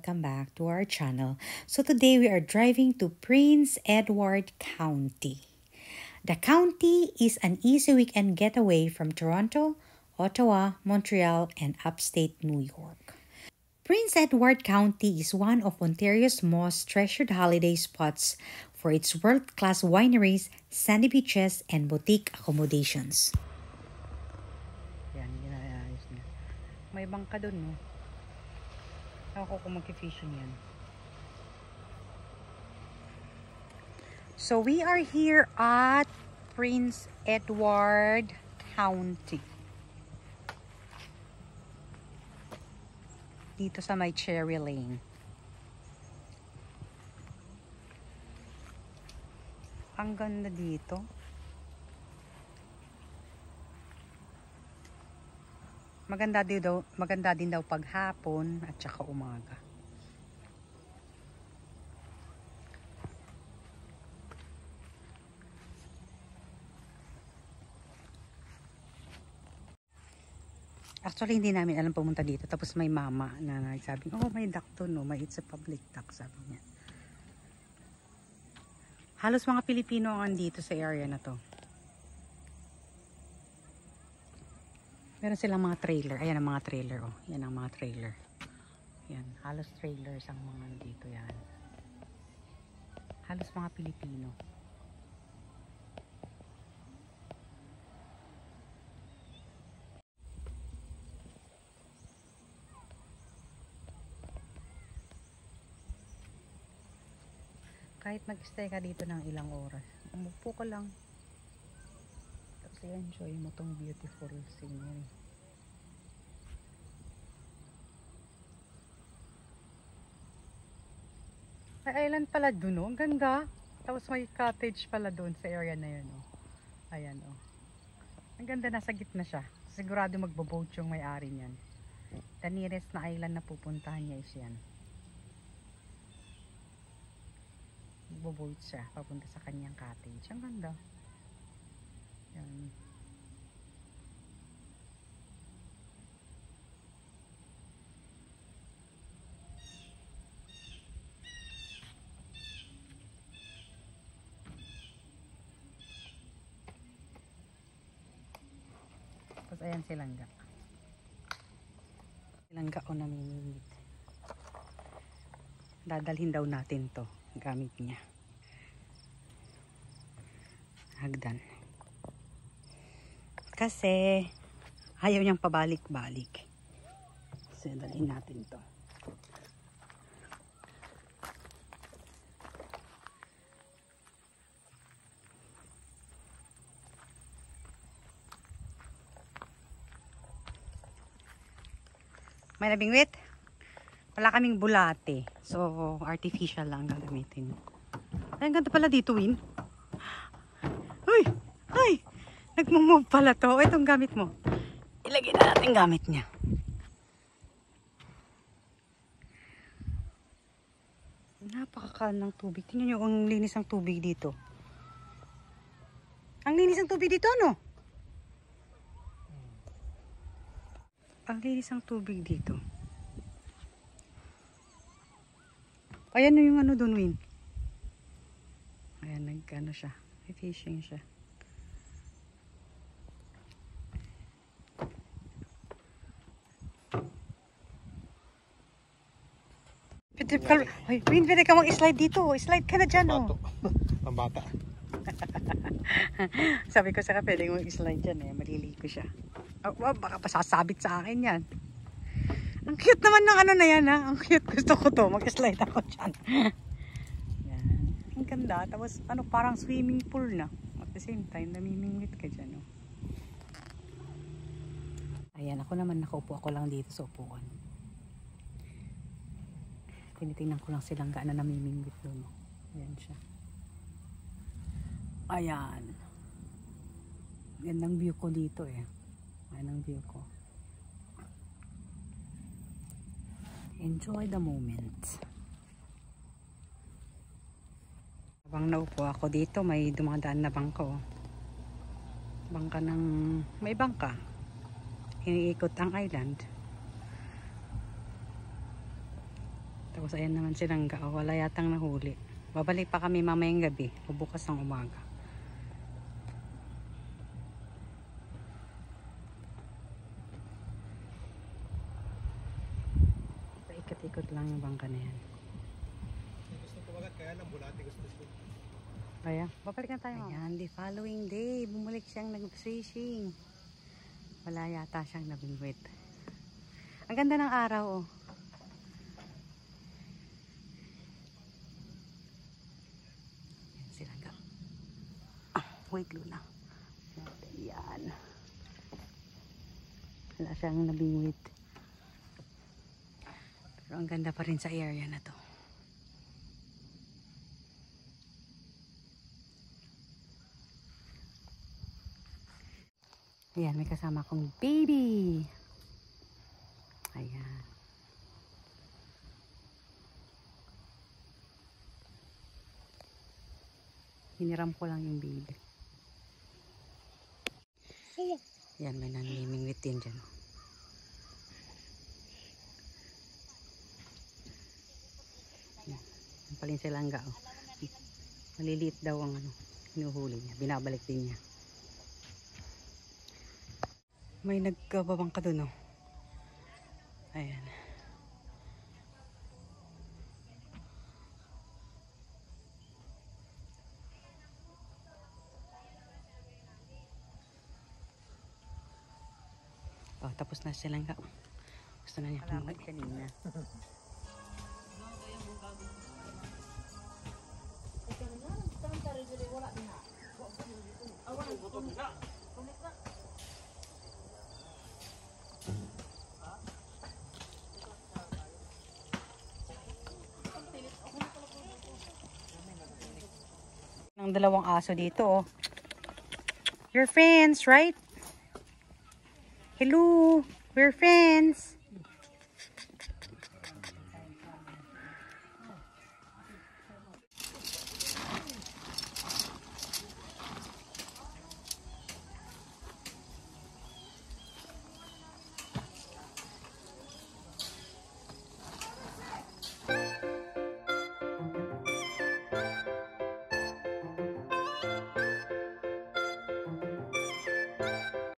welcome back to our channel. So today we are driving to Prince Edward County. The county is an easy weekend getaway from Toronto, Ottawa, Montreal, and upstate New York. Prince Edward County is one of Ontario's most treasured holiday spots for its world-class wineries, sandy beaches, and boutique accommodations. Yan, ginayayos niya. May bangka dun, no? Ako kung mag-fishing yan. So we are here at Prince Edward County. Dito sa may Cherry Lane. Ang ganda dito. Maganda din daw paghapon at saka umaga. Actually, hindi namin alam pumunta dito. Tapos may mama na nagsabi, oh, may duck to, no? It's a public duck, sabi niya. Halos mga Pilipino ang andito sa area na to. Meron silang mga trailer. Ayan ang mga trailer, oh. Yan ang mga trailer. Yan, halos trailers ang mga dito yan. Halos mga Pilipino. Kahit mag-stay ka dito ng ilang oras, umupo ka lang. Tapos i-enjoy mo tong beautiful scenery. May island pala dun, oh. Ang ganda. Tapos may cottage pala dun sa area na yun, oh. Ayan, oh. Ang ganda, nasa gitna siya. Sigurado magbo-boat yung may-ari niyan. The nearest na island na pupuntahan niya is yan. Magbo-boat siya papunta sa kanyang cottage. Ang ganda. Yan. Tapos ayan si Langga. Si Langga o namimingit. Dadalhin daw natin to gamit niya. Hagdan. Kasi ayaw niyang pabalik-balik. So dalhin natin to. May nabingwit? Wala kaming bulate. So, artificial lang gagamitin. Ay, ang ganda pala dito, Win. Uy! Ay! Nagmumove pala to. O, itong gamit mo. Ilagay na natin gamit niya. Napakakaan ng tubig. Tingnan nyo ang linis ng tubig dito. Ang linis ng tubig dito, ano? Ang linis ng tubig dito. Ayan na yung ano doon, Win. Ayan, nagkano siya. May fishing siya. Ay, Win, pwede ka mag-slide dito. Slide ka na dyan, oh. Pambata. Sabi ko saka pwede mag-slide dyan, eh. Maliligo siya. Oh, baka pasasabit sa akin yan. Ang cute naman ng ano na yan, ha. Ang cute. Gusto ko to. Mag-slide ako dyan. Yan. Ang ganda. Tapos ano, parang swimming pool na. At the same time, namimingwit ka dyan, oh. Ayan, ako naman nakaupo ako lang dito sa upuan. Tinitingnan ko lang silang gaano namimingwit doon. Ayan siya. Ayan. Gandang view ko dito, eh. Ayan ang view ko. Enjoy the moment. Habang naupo ako dito, may dumadaan na bangka, oh. Bangka ng... May bangka. Iniikot ang island. Tapos ayan naman silang wala yatang nahuli. Babalik pa kami mamayang gabi o bukas ng umaga. Ikot-ikot lang yung bangka na yan. Gusto ko agad, kaya lang bulati gusto ko. Kaya, babalik na tayo. Ayan, the following day, bumalik siyang nag-fishing. Wala yata siyang nabingwit. Ang ganda ng araw, oh. Ayan sila nga. Wait, Luna. Ayan. Wala siyang nabingwit. Pero ang ganda pa rin sa area na to. Ayan, may kasama kong baby. Ayan. Hiniram ko lang yung baby. Ayan, may nanlimingwit din dyan. Ayan, ang palin silangga. Oh. Maliliit daw ang hinuhuli niya. Binabalik din niya. May nagkababang ka dun, oh. Ayan. Oh, tapos na silang ka. Gusto na niya kumuha kanina. Ang dalawang aso dito, oh. You're friends, right? Hello, we're friends.